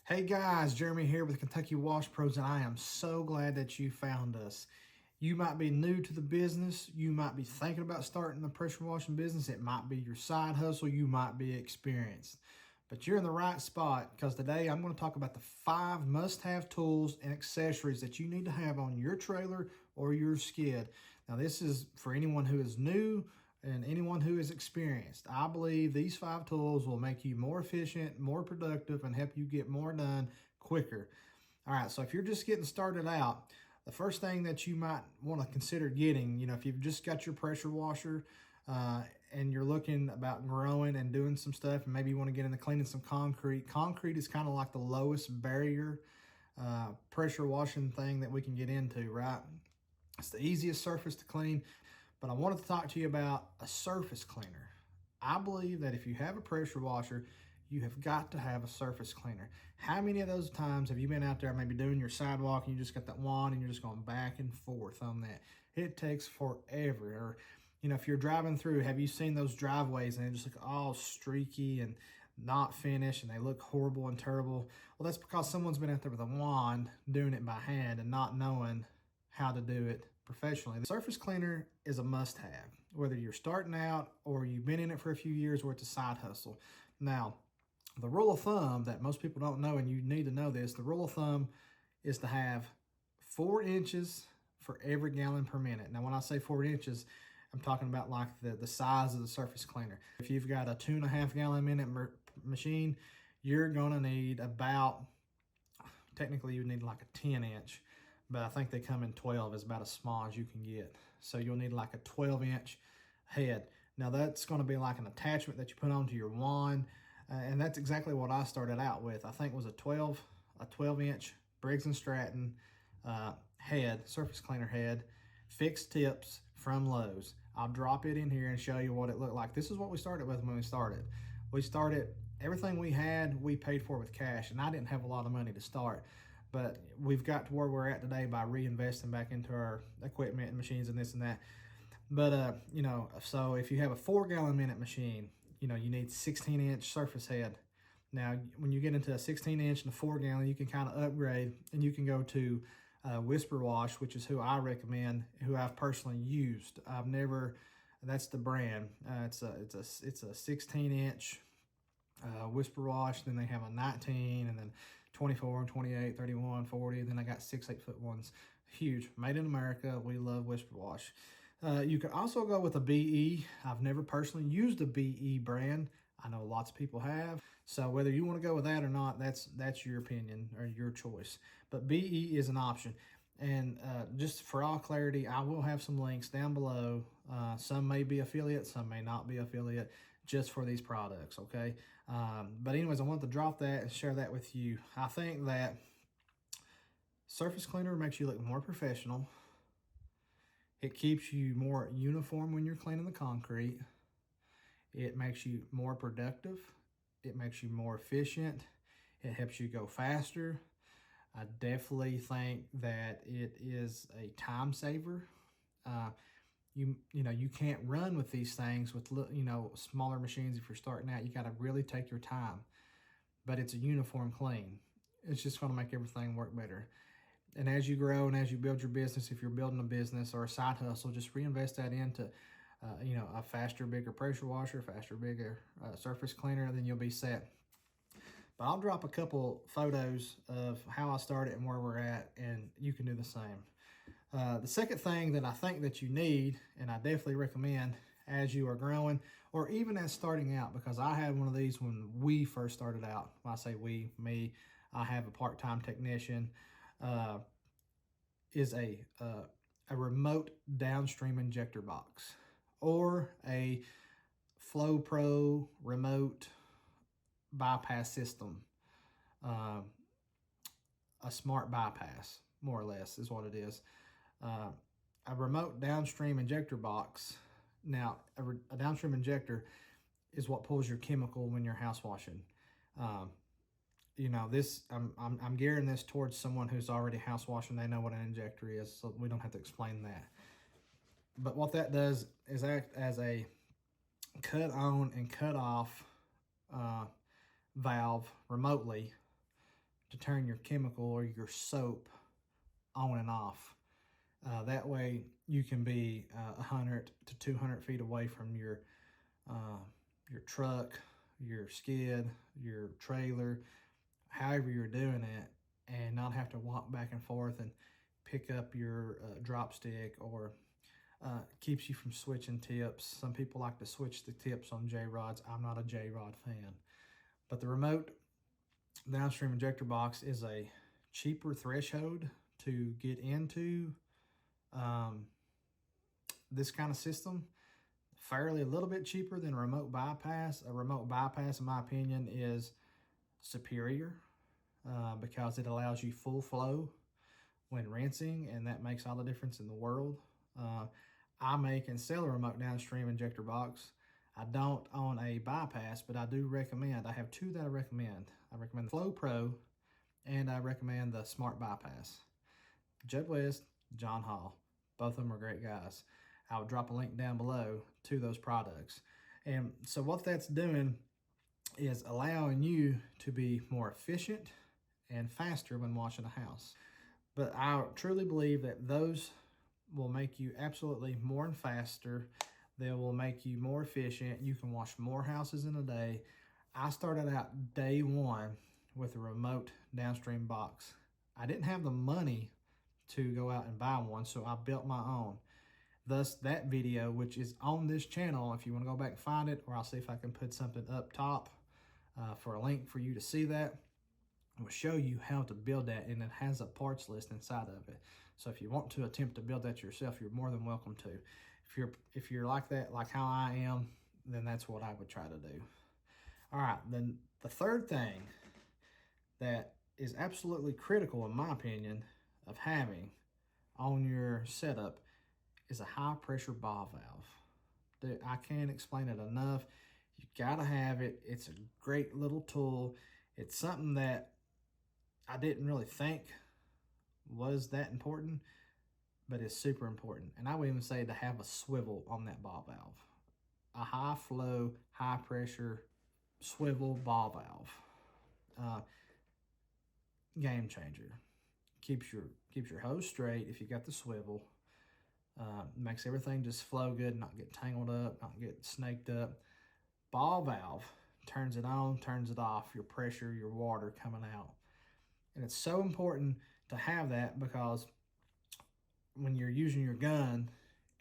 Hey guys, Jeremy here with Kentucky Wash Pros, and I am so glad that you found us. You might be new to the business. You might be thinking about starting a pressure washing business. It might be your side hustle. You might be experienced. But you're in the right spot because today I'm going to talk about the 5 must-have tools and accessories that you need to have on your trailer or your skid. Now, this is for anyone who is new and anyone who is experienced. I believe these 5 tools will make you more efficient, more productive, and help you get more done quicker. All right, so if you're just getting started out, the first thing that you might want to consider getting, if you've just got your pressure washer and you're looking about growing and doing some stuff, and maybe you want to get into cleaning some concrete. Concrete is kind of like the lowest barrier pressure washing thing that we can get into, right? It's the easiest surface to clean. But I wanted to talk to you about a surface cleaner. I believe that if you have a pressure washer, you have got to have a surface cleaner. How many of those times have you been out there maybe doing your sidewalk and you just got that wand and you're just going back and forth on that? It takes forever. Or, if you're driving through, have you seen those driveways and they just look all streaky and not finished and they look horrible and terrible? Well, that's because someone's been out there with a wand doing it by hand and not knowing how to do it professionally. The surface cleaner is a must-have, whether you're starting out or you've been in it for a few years or it's a side hustle. Now, the rule of thumb that most people don't know, and you need to know this, the rule of thumb is to have 4 inches for every gallon per minute. Now, when I say 4 inches, I'm talking about like the size of the surface cleaner. If you've got a 2.5 gallon minute machine, you're gonna need about, technically you would need like a 10 inch, but I think they come in 12 is about as small as you can get. So you'll need like a 12-inch head. Now that's going to be like an attachment that you put onto your wand, and that's exactly what I started out with. I think it was a 12-inch Briggs & Stratton head, surface cleaner head, fixed tips from Lowe's. I'll drop it in here and show you what it looked like. This is what we started with when we started. Everything we had, we paid for with cash, and I didn't have a lot of money to start. But we've got to where we're at today by reinvesting back into our equipment and machines and this and that. But, so if you have a 4-gallon minute machine, you need 16-inch surface head. Now, when you get into a 16-inch and a 4-gallon, you can kind of upgrade and you can go to Whisper Wash, which is who I recommend, who I've personally used. That's the brand. It's a 16-inch Whisper Wash. Then they have a 19 and then 24 and 28, 31, 40. Then I got 6 8-foot ones. Huge. Made in America. We love Whisper Wash. You could also go with a BE. I've never personally used a BE brand. I know lots of people have. So whether you want to go with that or not, that's your opinion or your choice. But BE is an option. And just for all clarity, I will have some links down below. Some may be affiliate, some may not be affiliate, just for these products, okay? But anyways, I wanted to drop that and share that with you. I think that surface cleaner makes you look more professional. It keeps you more uniform when you're cleaning the concrete. It makes you more productive. It makes you more efficient. It helps you go faster. I definitely think that it is a time saver. You can't run with these things with smaller machines. If you're starting out, you got to really take your time. But it's a uniform clean. It's just going to make everything work better. And as you grow and as you build your business, if you're building a business or a side hustle, just reinvest that into a faster, bigger pressure washer, faster, bigger surface cleaner, then you'll be set. But I'll drop a couple photos of how I started and where we're at, and you can do the same. The second thing that I think that you need, and I definitely recommend as you are growing, or even as starting out, because I had one of these when we first started out. When I say we, me, I have a part-time technician, is a remote downstream injector box, or a Flow Pro remote bypass system, a smart bypass, more or less is what it is. A remote downstream injector box. Now, a downstream injector is what pulls your chemical when you're house washing. This I'm gearing this towards someone who's already house washing. They know what an injector is, so we don't have to explain that. But what that does is act as a cut on and cut off valve remotely to turn your chemical or your soap on and off. That way you can be 100 to 200 feet away from your truck, your skid, your trailer, however you're doing it, and not have to walk back and forth and pick up your drop stick, or keeps you from switching tips. Some people like to switch the tips on J-rods. I'm not a J-rod fan. But the remote Downstream Injector box is a cheaper threshold to get into this kind of system. Fairly a little bit cheaper than a remote bypass. A remote bypass, in my opinion, is superior because it allows you full flow when rinsing, and that makes all the difference in the world. I make and sell a remote Downstream Injector box. I don't own a bypass, but I do recommend. I have two that I recommend. I recommend the Flow Pro, and I recommend the Smart Bypass. Judd West, John Hall. Both of them are great guys. I'll drop a link down below to those products. And so what that's doing is allowing you to be more efficient and faster when washing a house. But I truly believe that those will make you absolutely more and faster. They will make you more efficient. You can wash more houses in a day. I started out day one with a remote Downstream box. I didn't have the money to go out and buy one, so I built my own. Thus, that video, which is on this channel, if you want to go back and find it, or I'll see if I can put something up top for a link for you to see that, will show you how to build that, and it has a parts list inside of it. So if you want to attempt to build that yourself, you're more than welcome to. If you're like that, like how I am, then that's what I would try to do. All right, then the third thing that is absolutely critical, in my opinion, of having on your setup is a high pressure ball valve. Dude, I can't explain it enough. You gotta have it. It's a great little tool. It's something that I didn't really think was that important, but it's super important. And I would even say to have a swivel on that ball valve. A high flow, high pressure swivel ball valve. Game changer. Keeps your hose straight if you got the swivel. Makes everything just flow good, not get tangled up, not get snaked up. Ball valve turns it on, turns it off, your pressure, your water coming out. And it's so important to have that, because when you're using your gun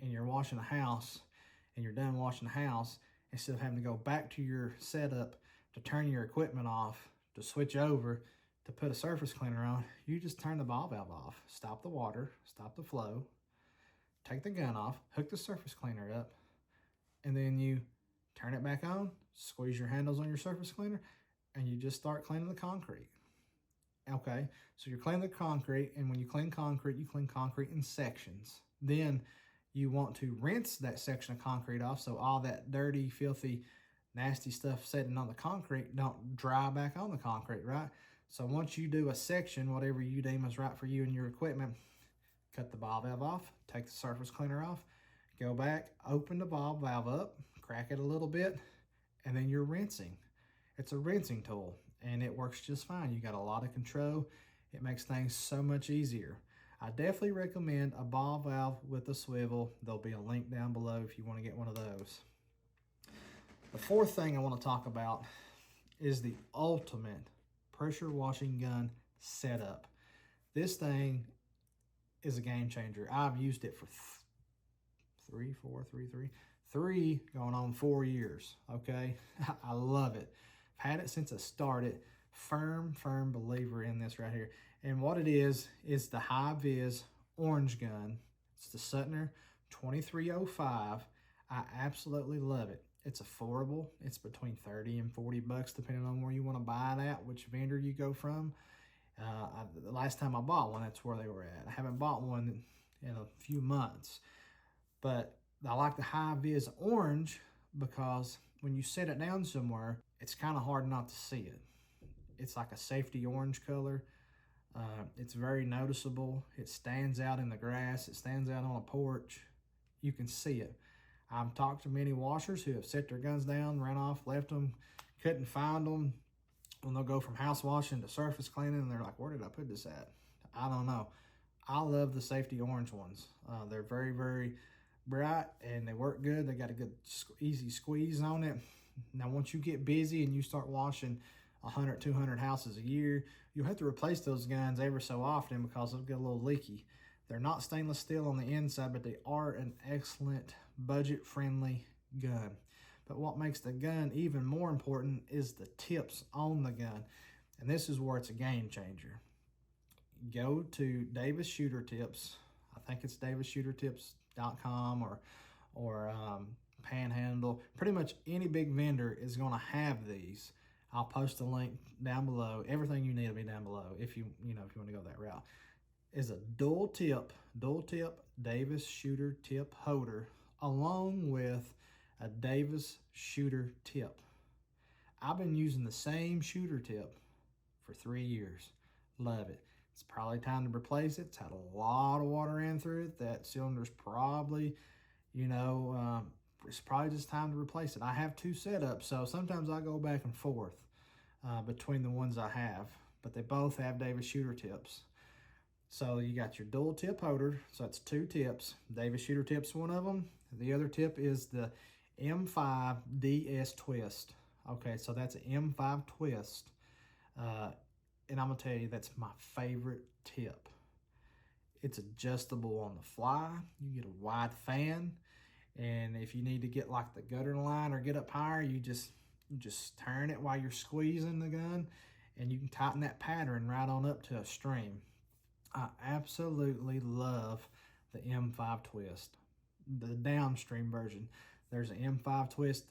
and you're washing a house and you're done washing the house, instead of having to go back to your setup to turn your equipment off, to switch over, to put a surface cleaner on, you just turn the ball valve off, stop the water, stop the flow, take the gun off, hook the surface cleaner up, and then you turn it back on, squeeze your handles on your surface cleaner, and you just start cleaning the concrete. Okay, so you're cleaning the concrete, and when you clean concrete in sections. Then you want to rinse that section of concrete off, so all that dirty, filthy, nasty stuff sitting on the concrete don't dry back on the concrete, right? So once you do a section, whatever you deem is right for you and your equipment, cut the ball valve off, take the surface cleaner off, go back, open the ball valve up, crack it a little bit, and then you're rinsing. It's a rinsing tool, and it works just fine. You got a lot of control. It makes things so much easier. I definitely recommend a ball valve with a swivel. There'll be a link down below if you want to get one of those. The fourth thing I want to talk about is the ultimate pressure washing gun setup. This thing is a game changer. I've used it for three going on 4 years. Okay, I love it. I've had it since I started. Firm believer in this right here. And what it is the high vis orange gun. It's the Suttner 2305. I absolutely love it. It's affordable. It's between 30 and 40 bucks depending on where you want to buy it at, which vendor you go from. The last time I bought one, that's where they were at. I haven't bought one in a few months, but I like the high vis orange because when you set it down somewhere, it's kind of hard not to see it. It's like a safety orange color. It's very noticeable. It stands out in the grass. It stands out on a porch. You can see it. I've talked to many washers who have set their guns down, ran off, left them, couldn't find them, when they'll go from house washing to surface cleaning, and they're like, where did I put this at? I don't know. I love the safety orange ones. They're very, very bright and they work good. They got a good easy squeeze on it. Now, once you get busy and you start washing 100, 200 houses a year, you'll have to replace those guns every so often because they'll get a little leaky. They're not stainless steel on the inside, but they are an excellent budget-friendly gun. But what makes the gun even more important is the tips on the gun. And this is where it's a game changer. Go to Davis Shooter Tips. I think it's davisshootertips.com or Panhandle. Pretty much any big vendor is going to have these. I'll post a link down below. Everything you need will be down below if you want to go that route. Is a dual tip Davis Shooter tip holder along with a Davis Shooter tip. I've been using the same shooter tip for 3 years. Love it. It's probably time to replace it. It's had a lot of water in through it. That cylinder's probably, it's probably just time to replace it. I have 2 setups, so sometimes I go back and forth between the ones I have, but they both have Davis Shooter tips. So you got your dual tip holder, so that's 2 tips. Davis Shooter tip's one of them. The other tip is the M5 DS twist. Okay, so that's an M5 twist. And I'm gonna tell you, that's my favorite tip. It's adjustable on the fly. You get a wide fan, and if you need to get like the gutter line or get up higher, you just turn it while you're squeezing the gun, and you can tighten that pattern right on up to a stream. I absolutely love the M5 twist, the downstream version. There's an M5 twist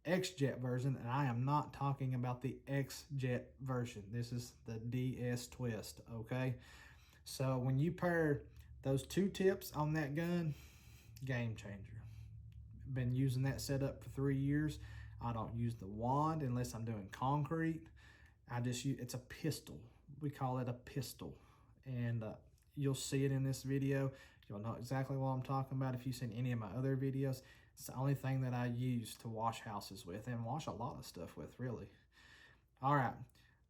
X-Jet version, and I am not talking about the X-Jet version. This is the DS twist, okay? So when you pair those 2 tips on that gun, game changer. Been using that setup for 3 years. I don't use the wand unless I'm doing concrete. I just use, it's a pistol. We call it a pistol. And you'll see it in this video. You'll know exactly what I'm talking about if you've seen any of my other videos. It's the only thing that I use to wash houses with and wash a lot of stuff with, really. All right,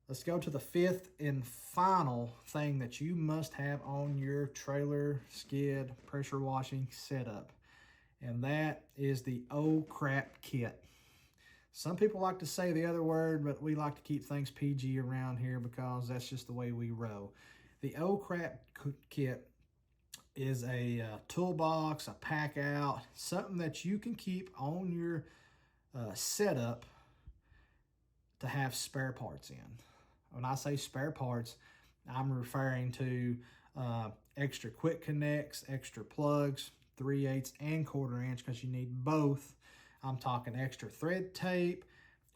let's go to the 5th and final thing that you must have on your trailer skid pressure washing setup. And that is the oh crap kit. Some people like to say the other word, but we like to keep things PG around here because that's just the way we roll. The oh crap kit is a toolbox, a pack out, something that you can keep on your setup to have spare parts in. When I say spare parts, I'm referring to extra quick connects, extra plugs, 3/8 and 1/4 inch because you need both. I'm talking extra thread tape,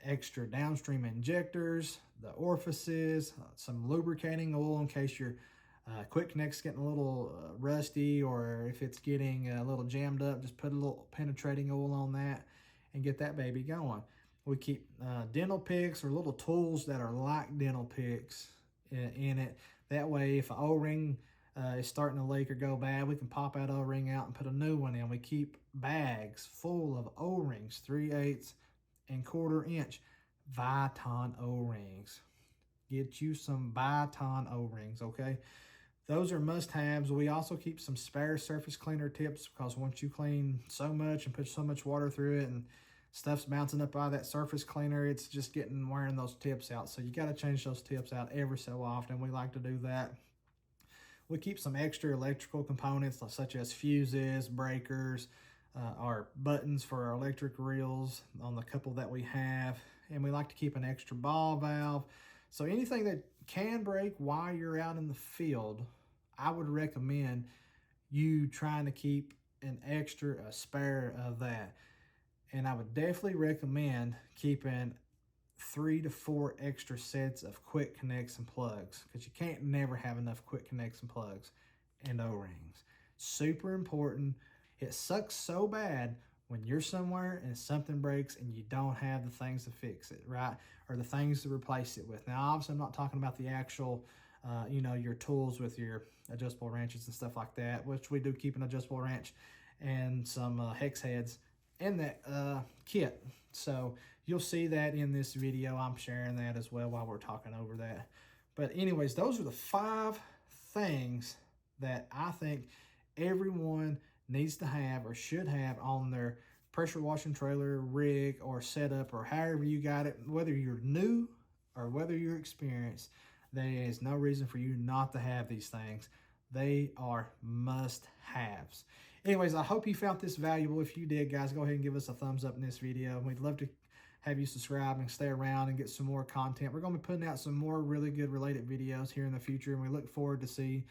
extra downstream injectors, the orifices, some lubricating oil in case your quick connect's getting a little rusty, or if it's getting a little jammed up, just put a little penetrating oil on that and get that baby going. We keep dental picks or little tools that are like dental picks in it. That way, if an O-ring is starting to leak or go bad, we can pop that O-ring out and put a new one in. We keep bags full of O-rings, 3/8 and 1/4 inch Viton O-rings. Get you some Viton O-rings, okay? Those are must-haves. We also keep some spare surface cleaner tips because once you clean so much and put so much water through it and stuff's bouncing up out of that surface cleaner, it's just wearing those tips out. So you got to change those tips out every so often. We like to do that. We keep some extra electrical components such as fuses, breakers, our buttons for our electric reels on the couple that we have. And we like to keep an extra ball valve. So anything that can break while you're out in the field, I would recommend you trying to keep a spare of that. And I would definitely recommend keeping 3 to 4 extra sets of quick connects and plugs because you can't never have enough quick connects and plugs and O-rings. Super important. It sucks so bad when you're somewhere and something breaks and you don't have the things to fix it, right? Or the things to replace it with. Now, obviously, I'm not talking about the actual, your tools with your adjustable wrenches and stuff like that, which we do keep an adjustable wrench and some hex heads in that kit. So you'll see that in this video. I'm sharing that as well while we're talking over that. But anyways, those are the 5 things that I think everyone needs to have or should have on their pressure washing trailer, rig, or setup, or however you got it. Whether you're new or whether you're experienced, there is no reason for you not to have these things. They are must-haves. Anyways, I hope you found this valuable. If you did, guys, go ahead and give us a thumbs up in this video. We'd love to have you subscribe and stay around and get some more content. We're going to be putting out some more really good related videos here in the future, and we look forward to see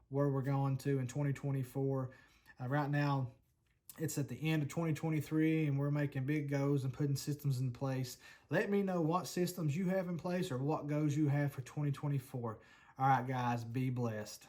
where we're going to in 2024. Right now, it's at the end of 2023, and we're making big goals and putting systems in place. Let me know what systems you have in place or what goals you have for 2024. All right, guys, be blessed.